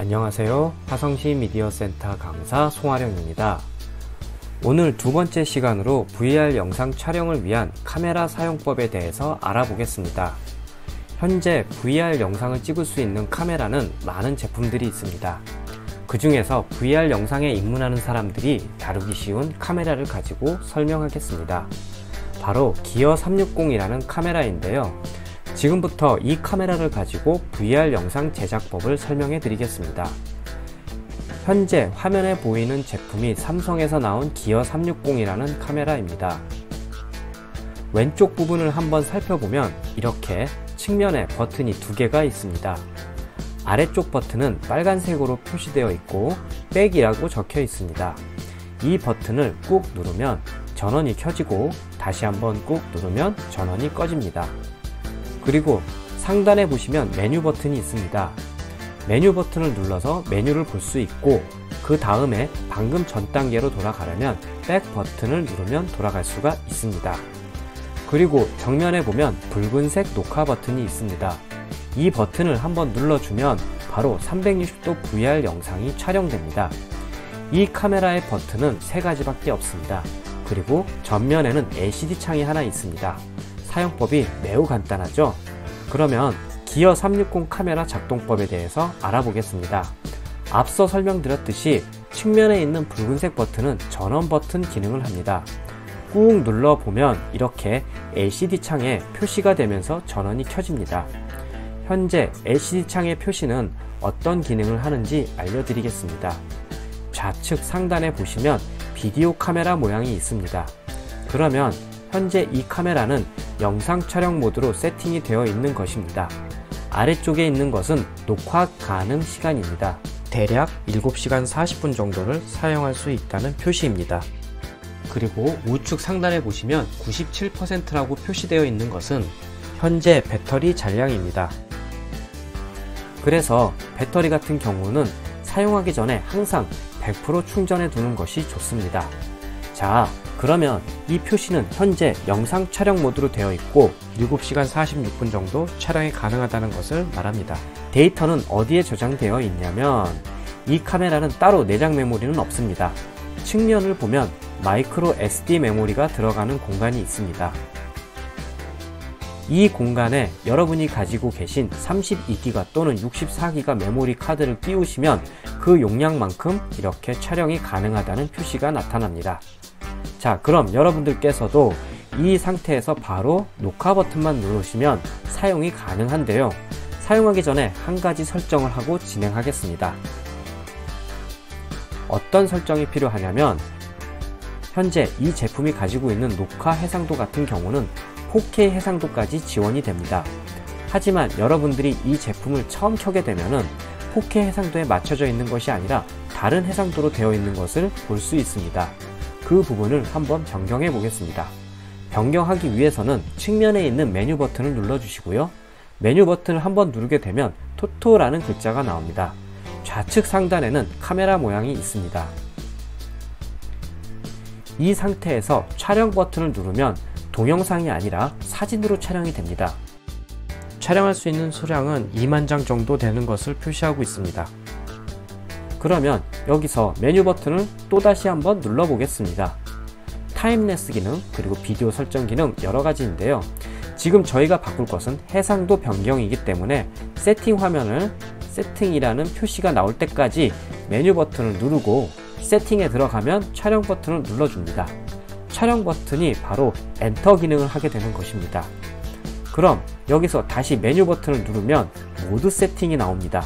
안녕하세요. 화성시 미디어센터 강사 송하령입니다. 오늘 두 번째 시간으로 VR 영상 촬영을 위한 카메라 사용법에 대해서 알아보겠습니다. 현재 VR 영상을 찍을 수 있는 카메라는 많은 제품들이 있습니다. 그 중에서 VR 영상에 입문하는 사람들이 다루기 쉬운 카메라를 가지고 설명하겠습니다. 바로 기어 360이라는 카메라인데요. 지금부터 이 카메라를 가지고 VR 영상 제작법을 설명해 드리겠습니다. 현재 화면에 보이는 제품이 삼성에서 나온 기어 360이라는 카메라입니다. 왼쪽 부분을 한번 살펴보면 이렇게 측면에 버튼이 두 개가 있습니다. 아래쪽 버튼은 빨간색으로 표시되어 있고 백이라고 적혀 있습니다. 이 버튼을 꾹 누르면 전원이 켜지고 다시 한번 꾹 누르면 전원이 꺼집니다. 그리고 상단에 보시면 메뉴 버튼이 있습니다. 메뉴 버튼을 눌러서 메뉴를 볼 수 있고 그 다음에 방금 전 단계로 돌아가려면 백 버튼을 누르면 돌아갈 수가 있습니다. 그리고 정면에 보면 붉은색 녹화 버튼이 있습니다. 이 버튼을 한번 눌러주면 바로 360도 VR 영상이 촬영됩니다. 이 카메라의 버튼은 세 가지밖에 없습니다. 그리고 전면에는 LCD 창이 하나 있습니다. 사용법이 매우 간단하죠? 그러면 기어 360 카메라 작동법에 대해서 알아보겠습니다. 앞서 설명드렸듯이 측면에 있는 붉은색 버튼은 전원 버튼 기능을 합니다. 꾹 눌러보면 이렇게 LCD 창에 표시가 되면서 전원이 켜집니다. 현재 LCD 창의 표시는 어떤 기능을 하는지 알려드리겠습니다. 좌측 상단에 보시면 비디오 카메라 모양이 있습니다. 그러면 현재 이 카메라는 영상 촬영 모드로 세팅이 되어 있는 것입니다. 아래쪽에 있는 것은 녹화 가능 시간입니다. 대략 7시간 40분 정도를 사용할 수 있다는 표시입니다. 그리고 우측 상단에 보시면 97%라고 표시되어 있는 것은 현재 배터리 잔량입니다. 그래서 배터리 같은 경우는 사용하기 전에 항상 100% 충전해 두는 것이 좋습니다. 자, 그러면 이 표시는 현재 영상 촬영 모드로 되어 있고 7시간 46분 정도 촬영이 가능하다는 것을 말합니다. 데이터는 어디에 저장되어 있냐면 이 카메라는 따로 내장 메모리는 없습니다. 측면을 보면 마이크로 SD 메모리가 들어가는 공간이 있습니다. 이 공간에 여러분이 가지고 계신 32기가 또는 64기가 메모리 카드를 끼우시면 그 용량만큼 이렇게 촬영이 가능하다는 표시가 나타납니다. 자, 그럼 여러분들께서도 이 상태에서 바로 녹화 버튼만 누르시면 사용이 가능한데요. 사용하기 전에 한 가지 설정을 하고 진행하겠습니다. 어떤 설정이 필요하냐면 현재 이 제품이 가지고 있는 녹화 해상도 같은 경우는 4K 해상도까지 지원이 됩니다. 하지만 여러분들이 이 제품을 처음 켜게 되면은 4K 해상도에 맞춰져 있는 것이 아니라 다른 해상도로 되어 있는 것을 볼 수 있습니다. 그 부분을 한번 변경해 보겠습니다. 변경하기 위해서는 측면에 있는 메뉴 버튼을 눌러 주시고요. 메뉴 버튼을 한번 누르게 되면 토토라는 글자가 나옵니다. 좌측 상단에는 카메라 모양이 있습니다. 이 상태에서 촬영 버튼을 누르면 동영상이 아니라 사진으로 촬영이 됩니다. 촬영할 수 있는 수량은 2만 장 정도 되는 것을 표시하고 있습니다. 그러면 여기서 메뉴 버튼을 또다시 한번 눌러 보겠습니다. 타임랩스 기능 그리고 비디오 설정 기능 여러가지인데요. 지금 저희가 바꿀 것은 해상도 변경이기 때문에 세팅 화면을 세팅이라는 표시가 나올 때까지 메뉴 버튼을 누르고 세팅에 들어가면 촬영 버튼을 눌러줍니다. 촬영 버튼이 바로 엔터 기능을 하게 되는 것입니다. 그럼 여기서 다시 메뉴 버튼을 누르면 모드 세팅이 나옵니다.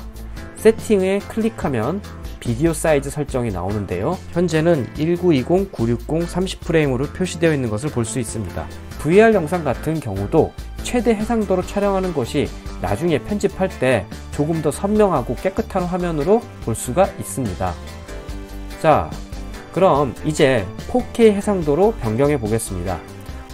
세팅에 클릭하면 비디오 사이즈 설정이 나오는데요. 현재는 1920, 960, 30프레임으로 표시되어 있는 것을 볼 수 있습니다. VR 영상 같은 경우도 최대 해상도로 촬영하는 것이 나중에 편집할 때 조금 더 선명하고 깨끗한 화면으로 볼 수가 있습니다. 자, 그럼 이제 4K 해상도로 변경해 보겠습니다.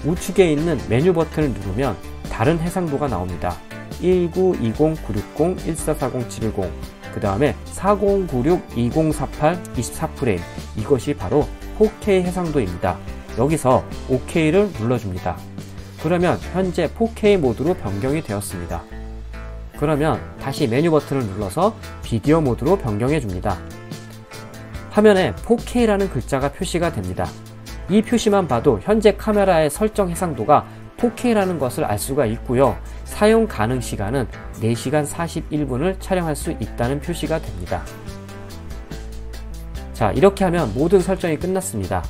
우측에 있는 메뉴 버튼을 누르면 다른 해상도가 나옵니다. 1920, 960, 1440, 710, 그 다음에 4096, 2048, 24프레임, 이것이 바로 4K 해상도입니다. 여기서 OK를 눌러줍니다. 그러면 현재 4K 모드로 변경이 되었습니다. 그러면 다시 메뉴 버튼을 눌러서 비디오 모드로 변경해 줍니다. 화면에 4K라는 글자가 표시가 됩니다. 이 표시만 봐도 현재 카메라의 설정 해상도가 4K라는 것을 알 수가 있고요. 사용 가능 시간은 4시간 41분을 촬영할 수 있다는 표시가 됩니다. 자, 이렇게 하면 모든 설정이 끝났습니다.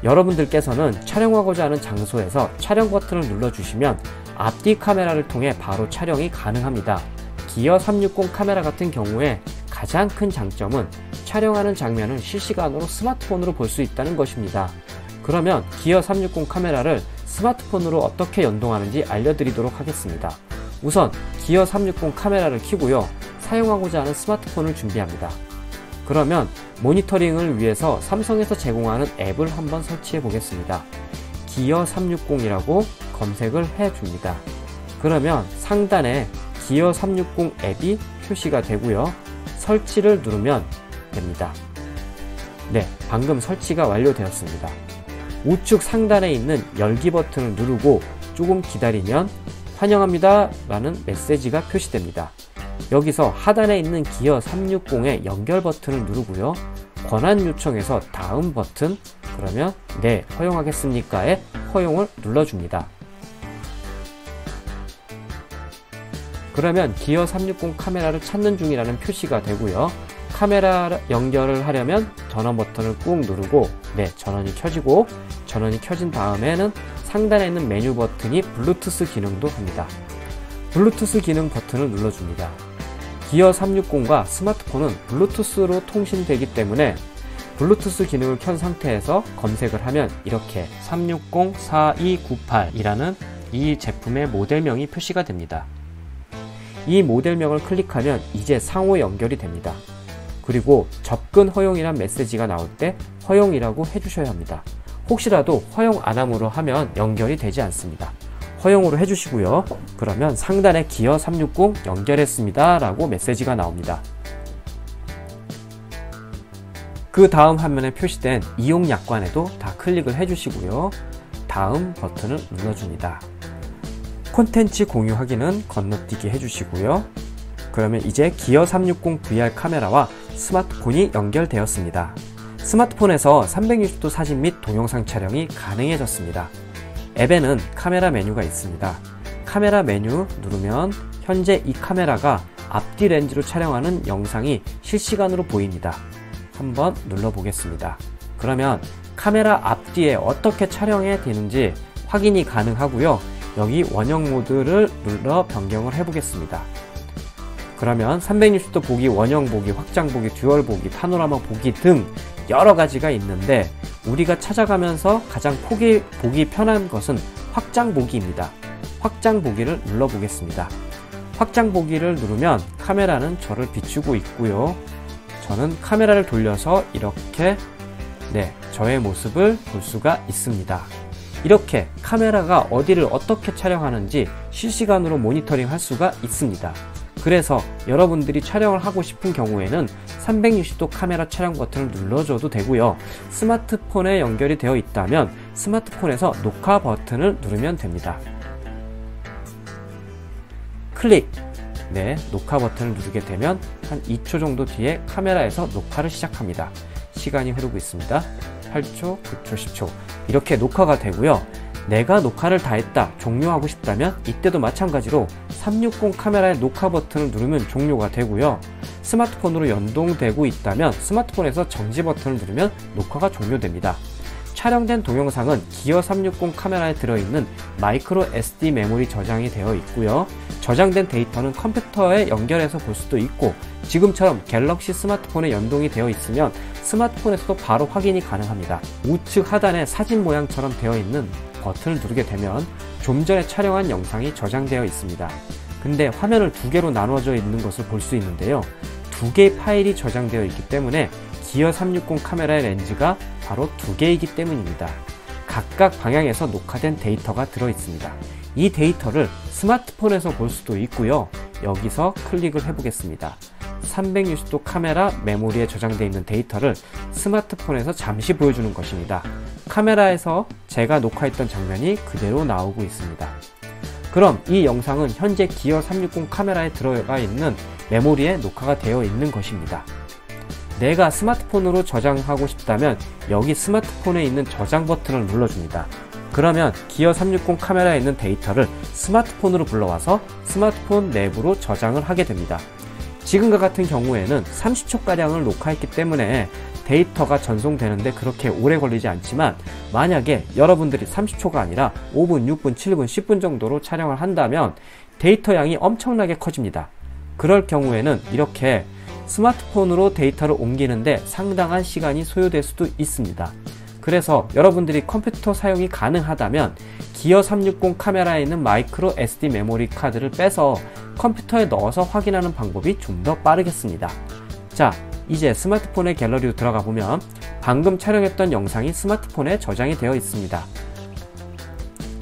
여러분들께서는 촬영하고자 하는 장소에서 촬영 버튼을 눌러주시면 앞뒤 카메라를 통해 바로 촬영이 가능합니다. 기어 360 카메라 같은 경우에 가장 큰 장점은 촬영하는 장면을 실시간으로 스마트폰으로 볼 수 있다는 것입니다. 그러면 기어 360 카메라를 스마트폰으로 어떻게 연동하는지 알려드리도록 하겠습니다. 우선 기어 360 카메라를 켜고요. 사용하고자 하는 스마트폰을 준비합니다. 그러면 모니터링을 위해서 삼성에서 제공하는 앱을 한번 설치해 보겠습니다. 기어 360이라고 검색을 해 줍니다. 그러면 상단에 기어 360 앱이 표시가 되고요. 설치를 누르면 됩니다. 네, 방금 설치가 완료되었습니다. 우측 상단에 있는 열기 버튼을 누르고 조금 기다리면 환영합니다 라는 메시지가 표시됩니다. 여기서 하단에 있는 기어 360의 연결 버튼을 누르고요. 권한 요청에서 다음 버튼, 그러면 네, 허용하겠습니까에 허용을 눌러줍니다. 그러면 기어 360 카메라를 찾는 중이라는 표시가 되고요. 카메라 연결을 하려면 전원 버튼을 꾹 누르고 네, 전원이 켜지고, 전원이 켜진 다음에는 상단에 있는 메뉴 버튼이 블루투스 기능도 합니다. 블루투스 기능 버튼을 눌러줍니다. 기어 360과 스마트폰은 블루투스로 통신되기 때문에 블루투스 기능을 켠 상태에서 검색을 하면 이렇게 360-4298이라는 이 제품의 모델명이 표시가 됩니다. 이 모델명을 클릭하면 이제 상호 연결이 됩니다. 그리고 접근 허용이란 메시지가 나올 때 허용이라고 해주셔야 합니다. 혹시라도 허용 안함으로 하면 연결이 되지 않습니다. 허용으로 해주시고요. 그러면 상단에 기어 360 연결했습니다 라고 메시지가 나옵니다. 그 다음 화면에 표시된 이용 약관에도 다 클릭을 해주시고요. 다음 버튼을 눌러줍니다. 콘텐츠 공유하기는 건너뛰기 해주시고요. 그러면 이제 기어 360 VR 카메라와 스마트폰이 연결되었습니다. 스마트폰에서 360도 사진 및 동영상 촬영이 가능해졌습니다. 앱에는 카메라 메뉴가 있습니다. 카메라 메뉴 누르면 현재 이 카메라가 앞뒤 렌즈로 촬영하는 영상이 실시간으로 보입니다. 한번 눌러보겠습니다. 그러면 카메라 앞뒤에 어떻게 촬영해야 되는지 확인이 가능하고요. 여기 원형 모드를 눌러 변경을 해보겠습니다. 그러면 360도 보기, 원형 보기, 확장 보기, 듀얼 보기, 파노라마 보기 등 여러 가지가 있는데 우리가 찾아가면서 가장 보기 편한 것은 확장 보기입니다. 확장 보기를 눌러 보겠습니다. 확장 보기를 누르면 카메라는 저를 비추고 있고요. 저는 카메라를 돌려서 이렇게 저의 모습을 볼 수가 있습니다. 이렇게 카메라가 어디를 어떻게 촬영하는지 실시간으로 모니터링 할 수가 있습니다. 그래서 여러분들이 촬영을 하고 싶은 경우에는 360도 카메라 촬영 버튼을 눌러줘도 되고요. 스마트폰에 연결이 되어 있다면 스마트폰에서 녹화 버튼을 누르면 됩니다. 클릭! 녹화 버튼을 누르게 되면 한 2초 정도 뒤에 카메라에서 녹화를 시작합니다. 시간이 흐르고 있습니다. 8초, 9초, 10초 이렇게 녹화가 되고요. 내가 녹화를 다 했다, 종료하고 싶다면 이때도 마찬가지로 360 카메라의 녹화 버튼을 누르면 종료가 되고요. 스마트폰으로 연동되고 있다면 스마트폰에서 정지 버튼을 누르면 녹화가 종료됩니다. 촬영된 동영상은 기어 360 카메라에 들어있는 마이크로 SD 메모리 저장이 되어 있고요. 저장된 데이터는 컴퓨터에 연결해서 볼 수도 있고 지금처럼 갤럭시 스마트폰에 연동이 되어 있으면 스마트폰에서도 바로 확인이 가능합니다. 우측 하단에 사진 모양처럼 되어 있는 버튼을 누르게 되면 좀 전에 촬영한 영상이 저장되어 있습니다. 근데 화면을 두 개로 나눠져 있는 것을 볼 수 있는데요. 두 개의 파일이 저장되어 있기 때문에 기어 360 카메라의 렌즈가 바로 두 개이기 때문입니다. 각각 방향에서 녹화된 데이터가 들어 있습니다. 이 데이터를 스마트폰에서 볼 수도 있고요. 여기서 클릭을 해보겠습니다. 360도 카메라 메모리에 저장되어 있는 데이터를 스마트폰에서 잠시 보여주는 것입니다. 카메라에서 제가 녹화했던 장면이 그대로 나오고 있습니다. 그럼 이 영상은 현재 기어 360 카메라에 들어가 있는 메모리에 녹화가 되어 있는 것입니다. 내가 스마트폰으로 저장하고 싶다면 여기 스마트폰에 있는 저장 버튼을 눌러줍니다. 그러면 기어 360 카메라에 있는 데이터를 스마트폰으로 불러와서 스마트폰 내부로 저장을 하게 됩니다. 지금과 같은 경우에는 30초가량을 녹화했기 때문에 데이터가 전송되는데 그렇게 오래 걸리지 않지만, 만약에 여러분들이 30초가 아니라 5분, 6분, 7분, 10분 정도로 촬영을 한다면 데이터 양이 엄청나게 커집니다. 그럴 경우에는 이렇게 스마트폰으로 데이터를 옮기는데 상당한 시간이 소요될 수도 있습니다. 그래서 여러분들이 컴퓨터 사용이 가능하다면 기어 360 카메라에 있는 마이크로 SD 메모리 카드를 빼서 컴퓨터에 넣어서 확인하는 방법이 좀 더 빠르겠습니다. 자, 이제 스마트폰의 갤러리로 들어가 보면 방금 촬영했던 영상이 스마트폰에 저장이 되어 있습니다.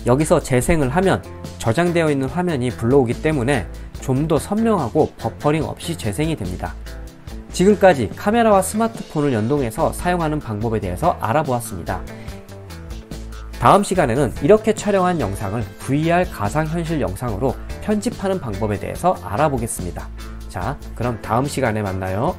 여기서 재생을 하면 저장되어 있는 화면이 불러오기 때문에 좀 더 선명하고 버퍼링 없이 재생이 됩니다. 지금까지 카메라와 스마트폰을 연동해서 사용하는 방법에 대해서 알아보았습니다. 다음 시간에는 이렇게 촬영한 영상을 VR 가상현실 영상으로 편집하는 방법에 대해서 알아보겠습니다. 자, 그럼 다음 시간에 만나요.